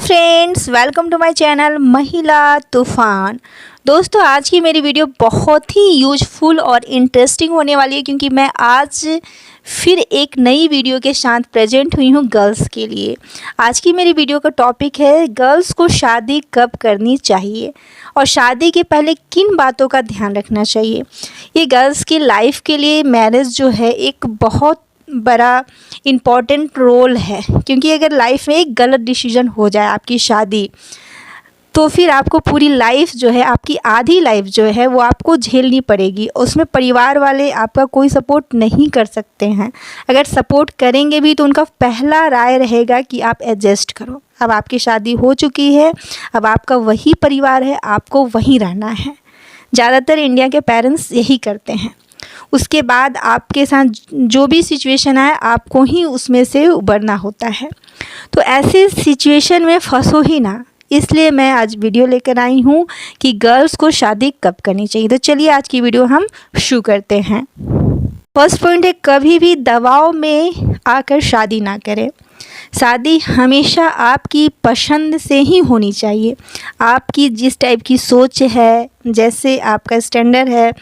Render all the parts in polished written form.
Friends, welcome to my channel महिला तूफान। दोस्तों, आज की मेरी वीडियो बहुत ही यूजफुल और इंटरेस्टिंग होने वाली है क्योंकि मैं आज फिर एक नई वीडियो के साथ प्रेजेंट हुई हूँ गर्ल्स के लिए। आज की मेरी वीडियो का टॉपिक है गर्ल्स को शादी कब करनी चाहिए और शादी के पहले किन बातों का ध्यान रखना चाहिए। ये गर्ल्स की लाइफ के लिए मैरिज जो है एक बहुत बड़ा इम्पॉर्टेंट रोल है, क्योंकि अगर लाइफ में एक गलत डिसीजन हो जाए आपकी शादी, तो फिर आपको पूरी लाइफ जो है, आपकी आधी लाइफ जो है वो आपको झेलनी पड़ेगी। उसमें परिवार वाले आपका कोई सपोर्ट नहीं कर सकते हैं। अगर सपोर्ट करेंगे भी तो उनका पहला राय रहेगा कि आप एडजस्ट करो। अब आपकी शादी हो चुकी है, अब आपका वही परिवार है, आपको वहीं रहना है। ज़्यादातर इंडिया के पेरेंट्स यही करते हैं। उसके बाद आपके साथ जो भी सिचुएशन आए, आपको ही उसमें से उबरना होता है। तो ऐसे सिचुएशन में फंसो ही ना, इसलिए मैं आज वीडियो लेकर आई हूँ कि गर्ल्स को शादी कब करनी चाहिए। तो चलिए आज की वीडियो हम शुरू करते हैं। फर्स्ट पॉइंट है, कभी भी दबाव में आकर शादी ना करें। शादी हमेशा आपकी पसंद से ही होनी चाहिए। आपकी जिस टाइप की सोच है, जैसे आपका स्टैंडर्ड है,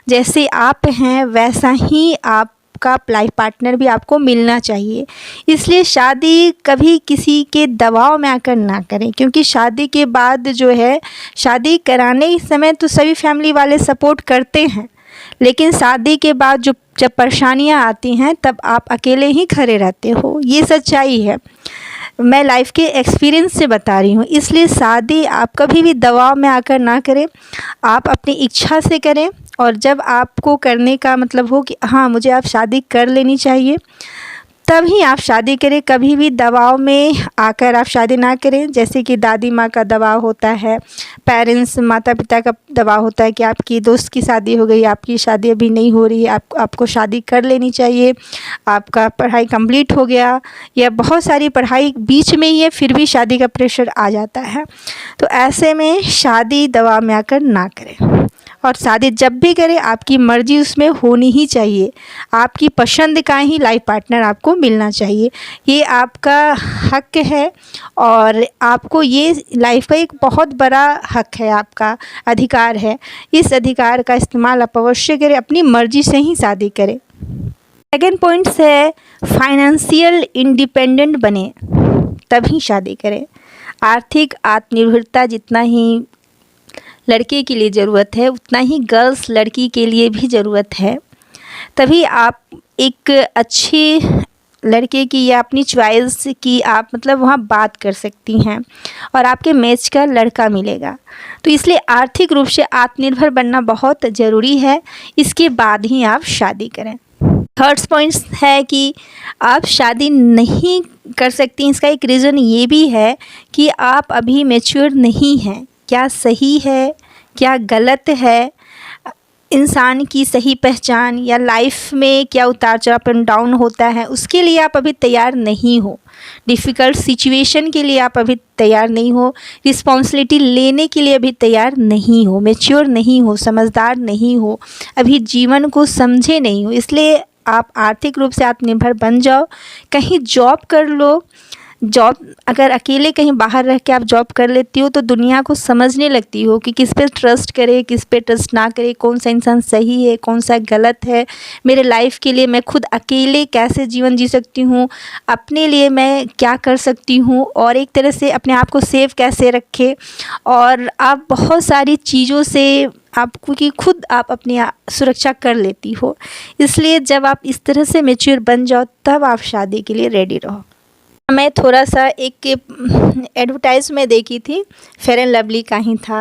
जैसे आप हैं, वैसा ही आपका लाइफ पार्टनर भी आपको मिलना चाहिए। इसलिए शादी कभी किसी के दबाव में आकर ना करें, क्योंकि शादी के बाद जो है, शादी कराने समय तो सभी फैमिली वाले सपोर्ट करते हैं, लेकिन शादी के बाद जब परेशानियां आती हैं तब आप अकेले ही खड़े रहते हो। ये सच्चाई है, मैं लाइफ के एक्सपीरियंस से बता रही हूँ। इसलिए शादी आप कभी भी दबाव में आकर ना करें, आप अपनी इच्छा से करें। और जब आपको करने का मतलब हो कि हाँ मुझे आप शादी कर लेनी चाहिए, तभी आप शादी करें। कभी भी दबाव में आकर आप शादी ना करें। जैसे कि दादी माँ का दबाव होता है, पेरेंट्स माता पिता का दबाव होता है कि आपकी दोस्त की शादी हो गई, आपकी शादी अभी नहीं हो रही है, आपको शादी कर लेनी चाहिए, आपका पढ़ाई कंप्लीट हो गया, या बहुत सारी पढ़ाई बीच में ही है फिर भी शादी का प्रेशर आ जाता है। तो ऐसे में शादी दबाव में आकर ना करें। और शादी जब भी करें, आपकी मर्ज़ी उसमें होनी ही चाहिए। आपकी पसंद का ही लाइफ पार्टनर आपको मिलना चाहिए। ये आपका हक है और आपको ये लाइफ का एक बहुत बड़ा हक है, आपका अधिकार है। इस अधिकार का इस्तेमाल आप अवश्य करें, अपनी मर्ज़ी से ही शादी करें। सेकेंड पॉइंट है, फाइनेंशियल इंडिपेंडेंट बने तभी शादी करें। आर्थिक आत्मनिर्भरता जितना ही लड़के के लिए ज़रूरत है, उतना ही गर्ल्स लड़की के लिए भी ज़रूरत है। तभी आप एक अच्छे लड़के की या अपनी चॉइस की आप मतलब वहाँ बात कर सकती हैं और आपके मैच का लड़का मिलेगा। तो इसलिए आर्थिक रूप से आत्मनिर्भर बनना बहुत ज़रूरी है, इसके बाद ही आप शादी करें। थर्ड पॉइंट है कि आप शादी नहीं कर सकती, इसका एक रीज़न ये भी है कि आप अभी मैच्योर नहीं हैं। क्या सही है, क्या गलत है, इंसान की सही पहचान या लाइफ में क्या उतार चढ़ाव अप एंड डाउन होता है, उसके लिए आप अभी तैयार नहीं हो। डिफ़िकल्ट सिचुएशन के लिए आप अभी तैयार नहीं हो। रिस्पॉन्सिबिलिटी लेने के लिए अभी तैयार नहीं हो, मैच्योर नहीं हो, समझदार नहीं हो, अभी जीवन को समझे नहीं हो। इसलिए आप आर्थिक रूप से आत्मनिर्भर बन जाओ। कहीं जॉब कर लो। जॉब अगर अकेले कहीं बाहर रह के आप जॉब कर लेती हो तो दुनिया को समझने लगती हो कि किस पे ट्रस्ट करे, किस पे ट्रस्ट ना करे, कौन सा इंसान सही है, कौन सा गलत है, मेरे लाइफ के लिए मैं खुद अकेले कैसे जीवन जी सकती हूँ, अपने लिए मैं क्या कर सकती हूँ, और एक तरह से अपने आप को सेफ कैसे रखे। और आप बहुत सारी चीज़ों से आपको कि खुद आप अपनी सुरक्षा कर लेती हो। इसलिए जब आप इस तरह से मैच्योर बन जाओ तब आप शादी के लिए रेडी रहो। मैं थोड़ा सा एक एडवर्टाइज में देखी थी, फेयर एंड लवली का ही था।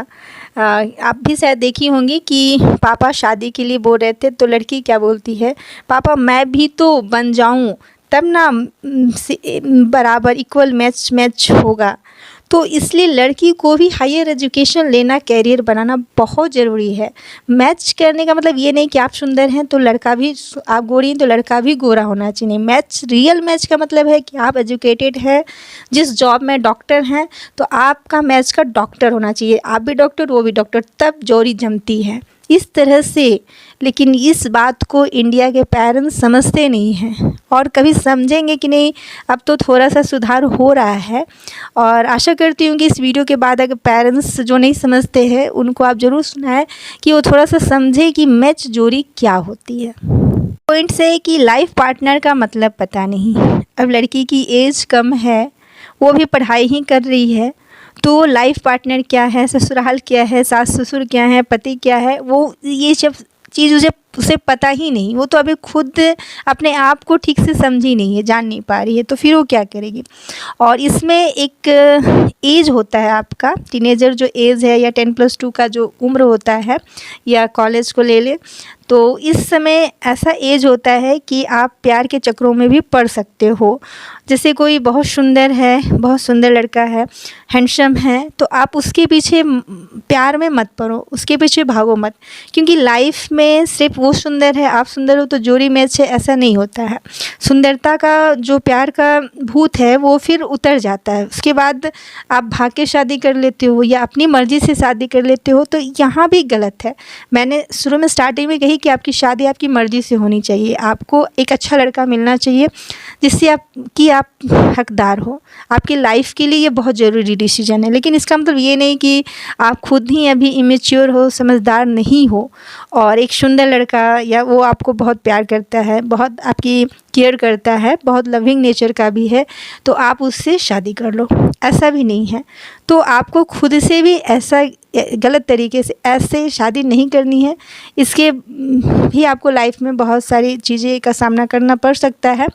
आप भी शायद देखी होंगी कि पापा शादी के लिए बोल रहे थे तो लड़की क्या बोलती है, पापा मैं भी तो बन जाऊं तब ना बराबर इक्वल मैच होगा। तो इसलिए लड़की को भी हायर एजुकेशन लेना, कैरियर बनाना बहुत ज़रूरी है। मैच करने का मतलब ये नहीं कि आप सुंदर हैं तो लड़का भी, आप गोरी हैं तो लड़का भी गोरा होना चाहिए। मैच, रियल मैच का मतलब है कि आप एजुकेटेड हैं, जिस जॉब में डॉक्टर हैं तो आपका मैच का डॉक्टर होना चाहिए। आप भी डॉक्टर, वो भी डॉक्टर, तब जोड़ी जमती है। इस तरह से। लेकिन इस बात को इंडिया के पेरेंट्स समझते नहीं हैं और कभी समझेंगे कि नहीं। अब तो थोड़ा सा सुधार हो रहा है और आशा करती हूँ कि इस वीडियो के बाद अगर पेरेंट्स जो नहीं समझते हैं उनको आप ज़रूर सुनाएं कि वो थोड़ा सा समझे कि मैच जोड़ी क्या होती है। पॉइंट से कि लाइफ पार्टनर का मतलब पता नहीं। अब लड़की की एज कम है, वो भी पढ़ाई ही कर रही है, तो लाइफ पार्टनर क्या है, ससुराल क्या है, सास ससुर क्या है, पति क्या है, वो ये सब चीज़ उसे पता ही नहीं। वो तो अभी खुद अपने आप को ठीक से समझी नहीं है, जान नहीं पा रही है, तो फिर वो क्या करेगी। और इसमें एक एज होता है आपका, टीनेजर जो एज है या 10+2 का जो उम्र होता है, या कॉलेज को ले ले, तो इस समय ऐसा एज होता है कि आप प्यार के चक्रों में भी पड़ सकते हो। जैसे कोई बहुत सुंदर है, बहुत सुंदर लड़का है, हैंडसम है, तो आप उसके पीछे प्यार में मत पड़ो, उसके पीछे भागो मत। क्योंकि लाइफ में सिर्फ वो सुंदर है, आप सुंदर हो तो जोड़ी मैच है, ऐसा नहीं होता है। सुंदरता का जो प्यार का भूत है वो फिर उतर जाता है। उसके बाद आप भाग के शादी कर लेते हो या अपनी मर्ज़ी से शादी कर लेते हो, तो यहाँ भी गलत है। मैंने शुरू में स्टार्टिंग में कही कि आपकी शादी आपकी मर्ज़ी से होनी चाहिए। आपको एक अच्छा लड़का मिलना चाहिए जिससे आप हकदार हो। आपकी लाइफ के लिए ये बहुत ज़रूरी डिसीजन है। लेकिन इसका मतलब ये नहीं कि आप खुद ही अभी इमेच्योर हो, समझदार नहीं हो, और एक सुंदर लड़का या वो आपको बहुत प्यार करता है, बहुत आपकी केयर करता है, बहुत लविंग नेचर का भी है, तो आप उससे शादी कर लो, ऐसा भी नहीं है। तो आपको खुद से भी ऐसा गलत तरीके से ऐसे शादी नहीं करनी है। इसके भी आपको लाइफ में बहुत सारी चीज़ें का सामना करना पड़ सकता है।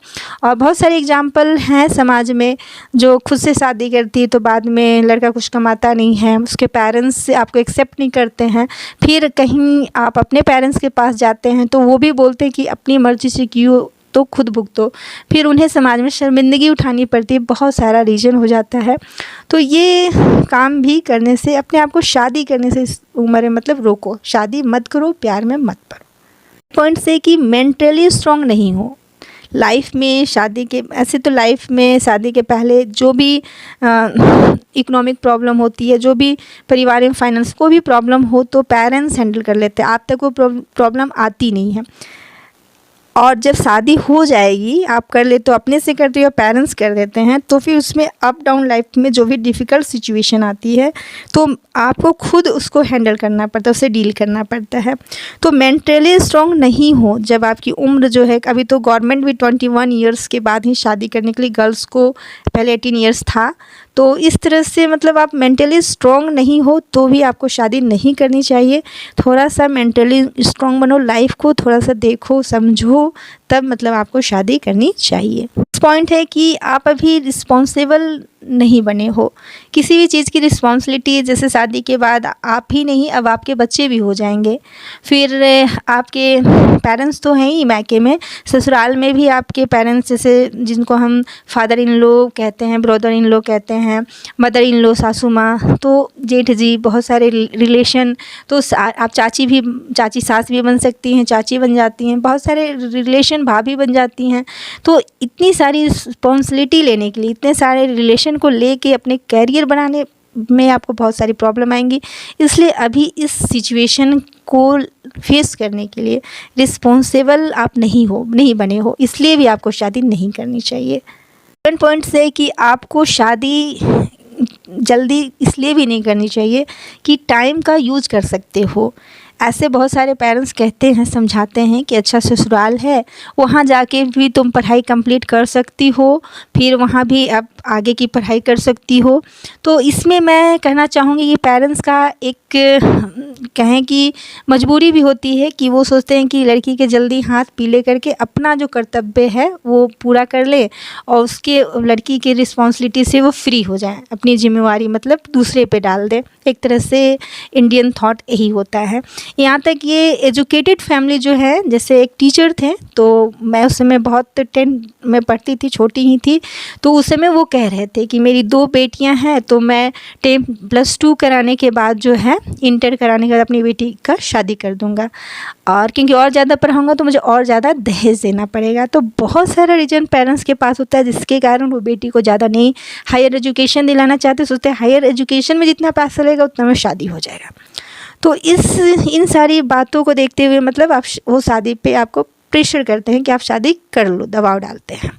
और बहुत सारे एग्जाम्पल हैं समाज में जो खुद से शादी करती है तो बाद में लड़का कुछ कमाता नहीं है, उसके पेरेंट्स आपको एक्सेप्ट नहीं करते हैं, फिर कहीं आप अपने पेरेंट्स के पास जाते हैं तो वो भी बोलते हैं कि अपनी मर्ज़ी से क्यों, तो खुद भुगतो, फिर उन्हें समाज में शर्मिंदगी उठानी पड़ती है। बहुत सारा रीज़न हो जाता है। तो ये काम भी करने से, अपने आप को शादी करने से इस उम्र में मतलब रोको, शादी मत करो, प्यार में मत पड़ो। पॉइंट से कि मेंटली स्ट्रांग नहीं हो लाइफ में शादी के। ऐसे तो लाइफ में शादी के पहले जो भी इकोनॉमिक प्रॉब्लम होती है, जो भी परिवार में फाइनेंस को भी प्रॉब्लम हो, तो पेरेंट्स हैंडल कर लेते हैं, आप तक वो प्रॉब्लम आती नहीं है। और जब शादी हो जाएगी, आप कर ले तो अपने से करते हो, पेरेंट्स कर देते हैं, तो फिर उसमें अप डाउन लाइफ में जो भी डिफ़िकल्ट सिचुएशन आती है तो आपको खुद उसको हैंडल करना पड़ता है, उससे डील करना पड़ता है। तो मेंटली स्ट्रॉन्ग नहीं हो जब आपकी उम्र जो है, अभी तो गवर्नमेंट भी 21 ईयर्स के बाद ही शादी करने के लिए, गर्ल्स को पहले 18 ईयर्स था। तो इस तरह से मतलब आप मेंटली स्ट्रॉन्ग नहीं हो तो भी आपको शादी नहीं करनी चाहिए। थोड़ा सा मेंटली स्ट्रॉन्ग बनो, लाइफ को थोड़ा सा देखो समझो, तब मतलब आपको शादी करनी चाहिए। पॉइंट है कि आप अभी रिस्पॉन्सिबल नहीं बने हो किसी भी चीज़ की। रिस्पॉन्सिबिलिटी जैसे शादी के बाद आप ही नहीं, अब आपके बच्चे भी हो जाएंगे। फिर आपके पेरेंट्स तो हैं ही मायके में, ससुराल में भी आपके पेरेंट्स, जैसे जिनको हम फादर इन लॉ कहते हैं, ब्रदर इन लॉ कहते हैं, मदर इन लॉ सासू माँ, तो जेठ जी, बहुत सारे रिलेशन। तो आप चाची सास भी बन सकती हैं, चाची बन जाती हैं, बहुत सारे रिलेशन भाभी बन जाती हैं। तो इतनी सारी रिस्पॉन्सिबिलिटी लेने के लिए, इतने सारे रिलेशन को लेके अपने कैरियर बनाने में आपको बहुत सारी प्रॉब्लम आएंगी। इसलिए अभी इस सिचुएशन को फेस करने के लिए रिस्पॉन्सिबल आप नहीं बने हो, इसलिए भी आपको शादी नहीं करनी चाहिए। सेकंड पॉइंट से कि आपको शादी जल्दी इसलिए भी नहीं करनी चाहिए कि टाइम का यूज कर सकते हो। ऐसे बहुत सारे पेरेंट्स कहते हैं, समझाते हैं कि अच्छा ससुराल है, वहाँ जाके भी तुम पढ़ाई कंप्लीट कर सकती हो, फिर वहाँ भी आप आगे की पढ़ाई कर सकती हो। तो इसमें मैं कहना चाहूँगी कि पेरेंट्स का एक कहें कि मजबूरी भी होती है कि वो सोचते हैं कि लड़की के जल्दी हाथ पीले करके अपना जो कर्तव्य है वो पूरा कर ले और उसके लड़की की रिस्पॉन्सिबिलिटी से वो फ्री हो जाए, अपनी जिम्मेवारी मतलब दूसरे पे डाल दे। एक तरह से इंडियन थॉट यही होता है। यहाँ तक ये एजुकेटेड फैमिली जो है, जैसे एक टीचर थे, तो मैं उस समय बहुत 10 में पढ़ती थी, छोटी ही थी, तो उस समय वो कह रहे थे कि मेरी 2 बेटियां हैं, तो मैं 10+2 कराने के बाद जो है, इंटर कराने के बाद अपनी बेटी का शादी कर दूंगा, और क्योंकि और ज़्यादा पढ़ाऊँगा तो मुझे और ज़्यादा दहेज देना पड़ेगा। तो बहुत सारा रीज़न पेरेंट्स के पास होता है जिसके कारण वो बेटी को ज़्यादा नहीं हायर एजुकेशन दिलाना चाहते, सोचते हैं हायर एजुकेशन में जितना पैसा लगेगा उतना में शादी हो जाएगा। तो इन सारी बातों को देखते हुए मतलब आप वो शादी पे आपको प्रेशर करते हैं कि आप शादी कर लो, दबाव डालते हैं।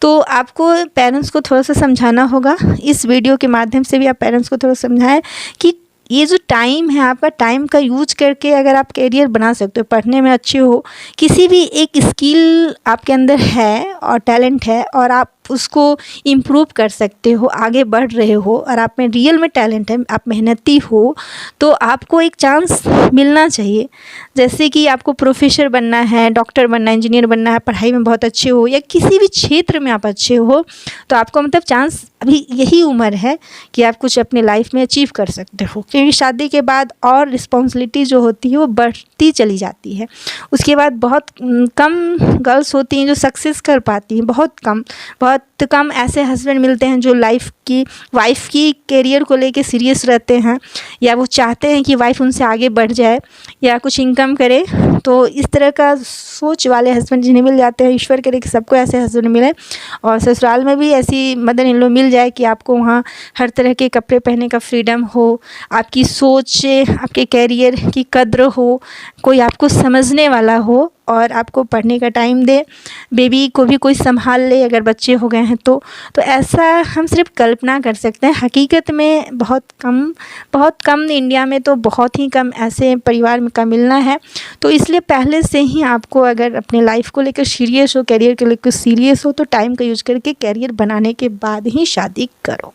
तो आपको पेरेंट्स को थोड़ा सा समझाना होगा, इस वीडियो के माध्यम से भी आप पेरेंट्स को थोड़ा समझाएं कि ये जो टाइम है आपका, टाइम का यूज करके अगर आप करियर बना सकते हो, पढ़ने में अच्छे हो, किसी भी एक स्किल आपके अंदर है और टैलेंट है और आप उसको इम्प्रूव कर सकते हो, आगे बढ़ रहे हो और आप में रियल में टैलेंट है, आप मेहनती हो, तो आपको एक चांस मिलना चाहिए। जैसे कि आपको प्रोफेसर बनना है, डॉक्टर बनना है, इंजीनियर बनना है, पढ़ाई में बहुत अच्छे हो या किसी भी क्षेत्र में आप अच्छे हो, तो आपको मतलब चांस, अभी यही उम्र है कि आप कुछ अपने लाइफ में अचीव कर सकते हो। क्योंकि शादी के बाद और रिस्पॉन्सिबिलिटी जो होती है वो बढ़ती चली जाती है। उसके बाद बहुत कम गर्ल्स होती हैं जो सक्सेस कर पाती हैं, बहुत कम ऐसे हस्बैंड मिलते हैं जो वाइफ की करियर को लेके सीरियस रहते हैं, या वो चाहते हैं कि वाइफ उनसे आगे बढ़ जाए या कुछ इनकम करे। तो इस तरह का सोच वाले हस्बैंड जिन्हें मिल जाते हैं, ईश्वर करे कि सबको ऐसे हस्बैंड मिले और ससुराल में भी ऐसी मदर इन लॉ मिल जाए कि आपको वहाँ हर तरह के कपड़े पहनने का फ्रीडम हो, आपकी सोच, आपके करियर की कद्र हो, कोई आपको समझने वाला हो और आपको पढ़ने का टाइम दे, बेबी को भी कोई संभाल ले अगर बच्चे हो गए हैं तो ऐसा हम सिर्फ कल्पना कर सकते हैं। हकीकत में बहुत कम इंडिया में तो बहुत ही कम ऐसे परिवार में का मिलना है। तो इसलिए पहले से ही आपको अगर अपने लाइफ को लेकर सीरियस हो, करियर को लेकर सीरियस हो, तो टाइम का यूज करके करियर बनाने के बाद ही शादी करो।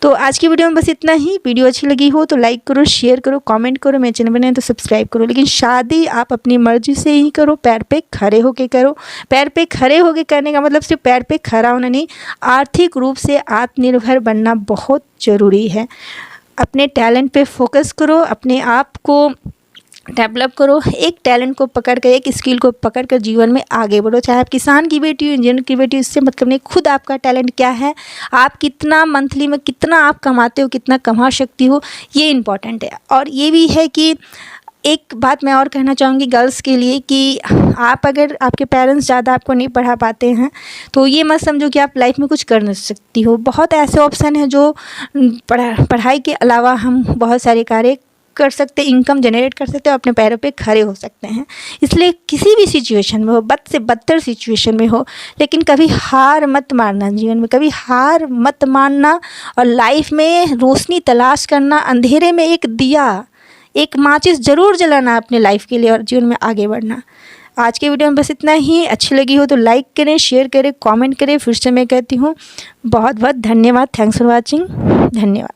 तो आज की वीडियो में बस इतना ही। वीडियो अच्छी लगी हो तो लाइक करो, शेयर करो, कमेंट करो, मेरे चैनल बने तो सब्सक्राइब करो। लेकिन शादी आप अपनी मर्जी से ही करो, पैर पे खड़े होके करो। पैर पे खड़े होके करने का मतलब सिर्फ पैर पे खड़ा होना नहीं, आर्थिक रूप से आत्मनिर्भर बनना बहुत ज़रूरी है। अपने टैलेंट पे फोकस करो, अपने आप को डेवलप करो, एक टैलेंट को पकड़ कर, एक स्किल को पकड़ कर जीवन में आगे बढ़ो। चाहे आप किसान की बेटी हो, इंजीनियर की बेटी हो, इससे मतलब नहीं, खुद आपका टैलेंट क्या है, आप कितना मंथली में कितना आप कमाते हो, कितना कमा सकती हो, ये इम्पॉर्टेंट है। और ये भी है कि एक बात मैं और कहना चाहूँगी गर्ल्स के लिए कि आप अगर आपके पेरेंट्स ज़्यादा आपको नहीं पढ़ा पाते हैं तो ये मत समझो कि आप लाइफ में कुछ कर नहीं सकती हो। बहुत ऐसे ऑप्शन हैं जो पढ़ाई के अलावा हम बहुत सारे कार्य कर सकते, इनकम जनरेट कर सकते हो, अपने पैरों पे खड़े हो सकते हैं। इसलिए किसी भी सिचुएशन में हो, बद से बदतर सिचुएशन में हो, लेकिन कभी हार मत मारना, जीवन में कभी हार मत मानना और लाइफ में रोशनी तलाश करना, अंधेरे में एक दिया, एक माचिस ज़रूर जलाना अपने लाइफ के लिए और जीवन में आगे बढ़ना। आज के वीडियो में बस इतना ही। अच्छी लगी हो तो लाइक करें, शेयर करें, कमेंट करें। फिर से मैं कहती हूँ बहुत बहुत धन्यवाद। Thanks for watching. धन्यवाद।